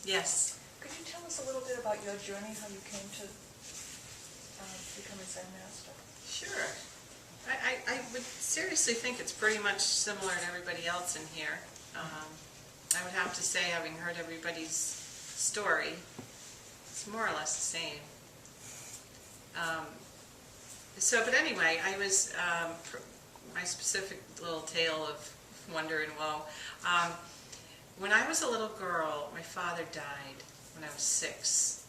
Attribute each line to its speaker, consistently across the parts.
Speaker 1: Yes.
Speaker 2: Could you tell us a little bit about your journey, how you came to become a Zen master?
Speaker 1: Sure. I would seriously think it's pretty much similar to everybody else in here. I would have to say, having heard everybody's story, it's more or less the same. But anyway, I was, my specific little tale of wonder and woe. When I was a little girl, my father died when I was 6.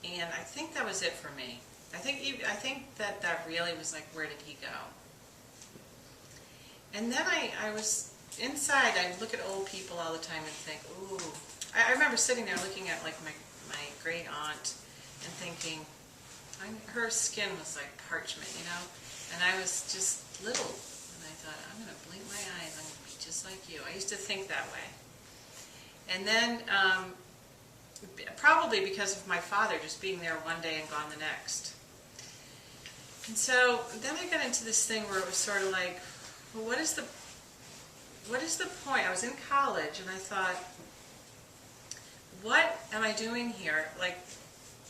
Speaker 1: And I think that was it for me. I think that really was like, where did he go? And then I was inside, I look at old people all the time and think, ooh. I remember sitting there looking at like my great aunt and thinking, her skin was like parchment, you know? And I was just little, and I thought, I'm going to blink my eyes, I'm going to be just like you. I used to think that way. And then, probably because of my father just being there one day and gone the next. And so then I got into this thing where it was sort of like, well, what is the point? I was in college and I thought, what am I doing here? Like,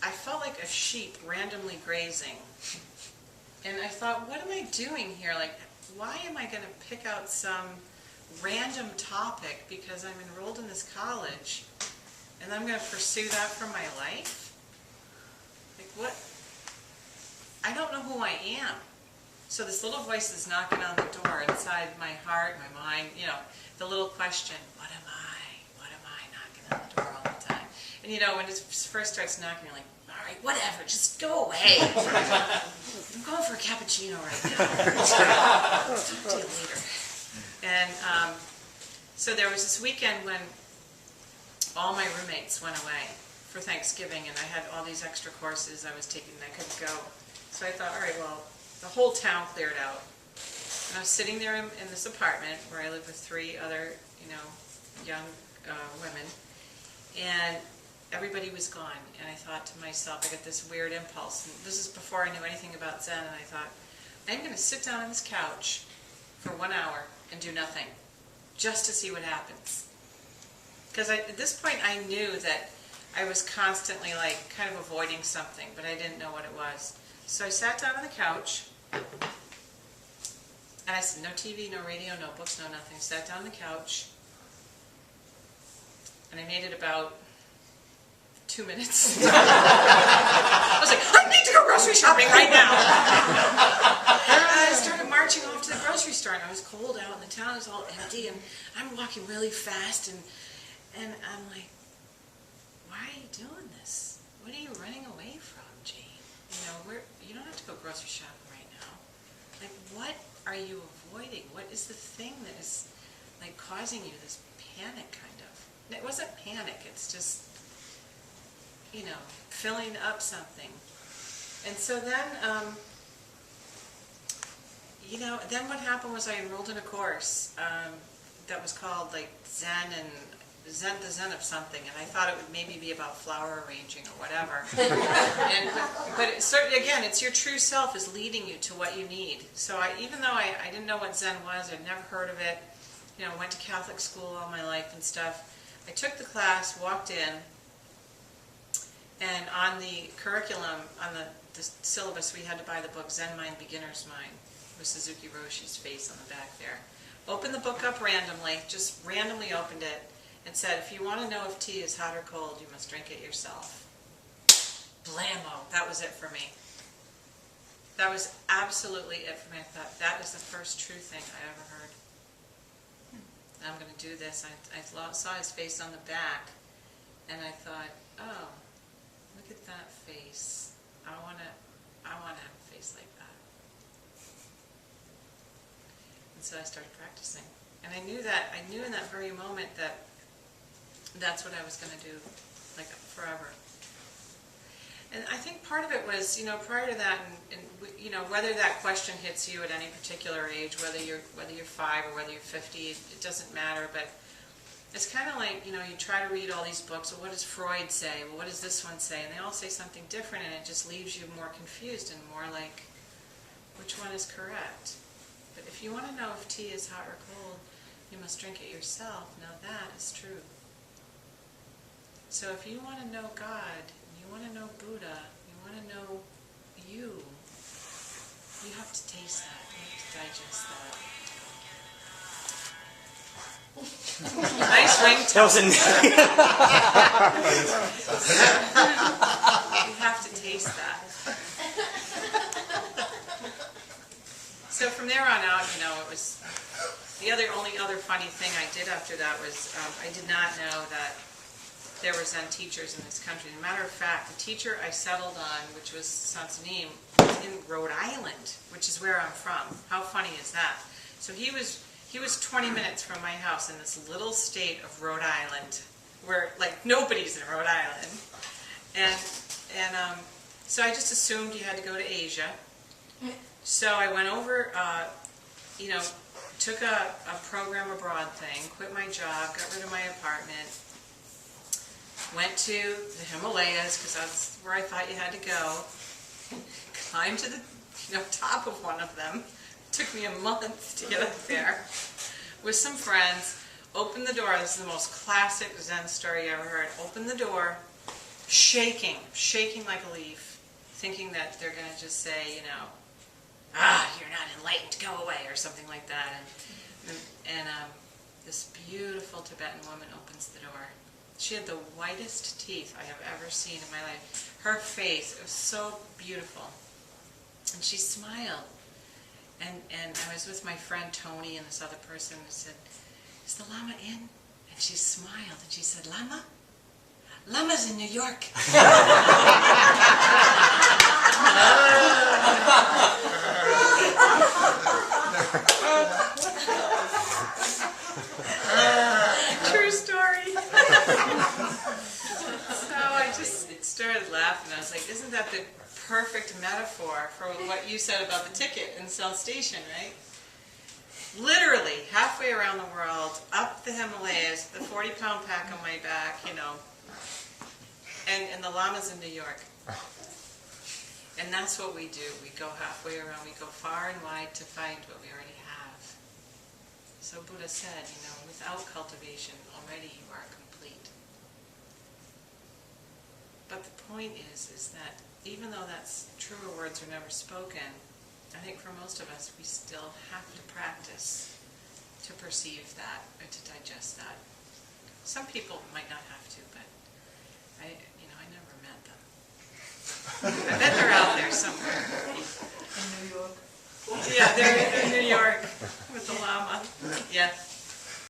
Speaker 1: I felt like a sheep randomly grazing. And I thought, what am I doing here? Like, why am I going to pick out some random topic because I'm enrolled in this college and I'm going to pursue that for my life? Like, what? I don't know who I am. So this little voice is knocking on the door inside my heart, my mind, you know, the little question, what am I? What am I knocking on the door all the time? And you know, when it first starts knocking, you're like, all right, whatever, just go away. I'm going for a cappuccino right now. Talk to you later. And so there was this weekend when all my roommates went away for Thanksgiving, and I had all these extra courses I was taking and I couldn't go. So I thought, all right, well, the whole town cleared out. And I was sitting there in this apartment where I lived with 3 other, you know, young women, and everybody was gone. And I thought to myself, I got this weird impulse, and this is before I knew anything about Zen, and I thought, I'm going to sit down on this couch for 1 hour and do nothing, just to see what happens. Because at this point I knew that I was constantly like kind of avoiding something, but I didn't know what it was. So I sat down on the couch, and I said, no TV, no radio, no books, no nothing. I sat down on the couch, and I made it about 2 minutes. I was like, I need to go grocery shopping right now. And I started marching off to the grocery store, and I was cold out, and the town is all empty, and I'm walking really fast, and I'm like, why are you doing this? What are you running away from, Jane? You know, you don't have to go grocery shopping right now. Like, what are you avoiding? What is the thing that is, like, causing you this panic, kind of? It wasn't panic, it's just, you know, filling up something. And so then, you know, then what happened was I enrolled in a course that was called, like, Zen the Zen of something, and I thought it would maybe be about flower arranging or whatever. But again, it's your true self is leading you to what you need. So even though I didn't know what Zen was, I'd never heard of it, you know, went to Catholic school all my life and stuff, I took the class, walked in, and on the curriculum, on the syllabus, we had to buy the book Zen Mind, Beginner's Mind, with Suzuki Roshi's face on the back there. Opened the book up randomly, just randomly opened it, and said, if you want to know if tea is hot or cold, you must drink it yourself. Blammo! That was it for me. That was absolutely it for me. I thought, that is the first true thing I ever heard. I'm going to do this. I saw his face on the back, and I thought, oh, look at that face. I want to have a face like that. And so I started practicing. And I knew in that very moment that that's what I was going to do, like, forever. And I think part of it was, you know, prior to that, and you know, whether that question hits you at any particular age, whether you're 5 or whether you're 50, it doesn't matter. But it's kind of like, you know, you try to read all these books. Well, what does Freud say? Well, what does this one say? And they all say something different, and it just leaves you more confused and more like, which one is correct? But if you want to know if tea is hot or cold, you must drink it yourself. Now that is true. So if you want to know God, you want to know Buddha, you want to know you have to taste that, you have to digest that. Nice ringtone. You have to taste that. So from there on out, it was the only other funny thing I did after that was I did not know that there were Zen teachers in this country. As a matter of fact, the teacher I settled on, which was Sansanim, was in Rhode Island, which is where I'm from. How funny is that? So he was 20 minutes from my house in this little state of Rhode Island, where like nobody's in Rhode Island, and so I just assumed you had to go to Asia. So I went over, took a program abroad thing, quit my job, got rid of my apartment, went to the Himalayas because that's where I thought you had to go. Climbed to the top of one of them. Took me a month to get up there with some friends. Opened the door. This is the most classic Zen story you ever heard. Opened the door, shaking like a leaf, thinking that they're going to just say, you're not enlightened, go away, or something like that. And this beautiful Tibetan woman opens the door. She had the whitest teeth I have ever seen in my life. Her face, it was so beautiful. And she smiled. And I was with my friend Tony and this other person who said, "Is the Lama in?" And she smiled and she said, "Lama? Lama's in New York." True story. So I just started laughing. I was like, isn't that the perfect metaphor for what you said about the ticket in South Station, right? Literally, halfway around the world, up the Himalayas, the 40-pound pack on my back, and the Lama's in New York. And that's what we do. We go halfway around. We go far and wide to find what we already have. So Buddha said, without cultivation, already you are complete. But the point is that even though that's truer words are never spoken, I think for most of us, we still have to practice to perceive that or to digest that. Some people might not have to, but I never met them. I bet they're out there somewhere.
Speaker 2: In New York?
Speaker 1: Yeah, they're in New York with the Lama. Yeah.